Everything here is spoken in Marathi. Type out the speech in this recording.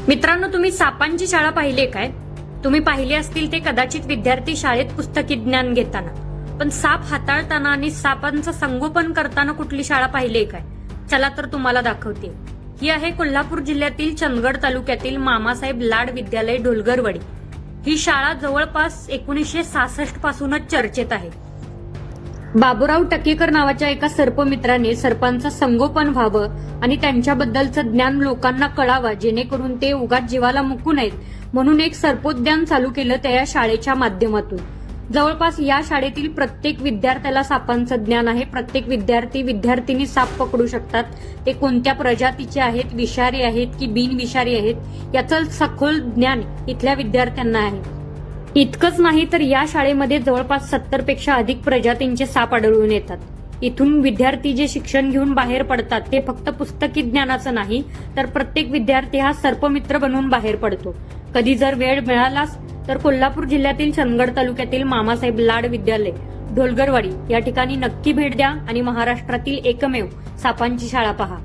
मित्रांनो, तुम्ही सापांची शाळा पाहिली काय? तुम्ही पाहिले असतील ते कदाचित विद्यार्थी शाळेत पुस्तकी ज्ञान घेताना, पण साप हाताळताना आणि सापांचं संगोपन करताना कुठली शाळा पाहिली काय? चला तर तुम्हाला दाखवते. ही आहे कोल्हापूर जिल्ह्यातील चंदगड तालुक्यातील मामासाहेब लाड विद्यालय ढोलगरवाडी. ही शाळा जवळपास 1966 पासूनच चर्चेत आहे. बाबूराव टकेकर नावाच्या एका सर्पमित्राने सर्पांचं संगोपन व्हावं आणि त्यांच्याबद्दलचं ज्ञान लोकांना कळावं, जेणेकरून ते उगाच जीवाला मुकू नयेत म्हणून एक सर्पोद्यान चालू केलं त्या या शाळेच्या माध्यमातून. जवळपास या शाळेतील प्रत्येक विद्यार्थ्याला सापांचं ज्ञान आहे. प्रत्येक विद्यार्थी-विद्यार्थिनी साप पकडू शकतात. ते कोणत्या प्रजातीचे आहेत, विषारी आहेत की बिनविषारी आहेत, याचं सखोल ज्ञान इथल्या विद्यार्थ्यांना आहे. इतकंच नाही तर या शाळेमध्ये जवळपास 70 पेक्षा अधिक प्रजातींचे साप आढळून येतात. इथून विद्यार्थी जे शिक्षण घेऊन बाहेर पडतात ते फक्त पुस्तकी ज्ञानाचं नाही, तर प्रत्येक विद्यार्थी हा सर्पमित्र बनून बाहेर पडतो. कधी जर वेळ मिळालाच तर कोल्हापूर जिल्ह्यातील चंदगड तालुक्यातील मामासाहेब लाड विद्यालय ढोलगरवाडी या ठिकाणी नक्की भेट द्या आणि महाराष्ट्रातील एकमेव सापांची शाळा पहा.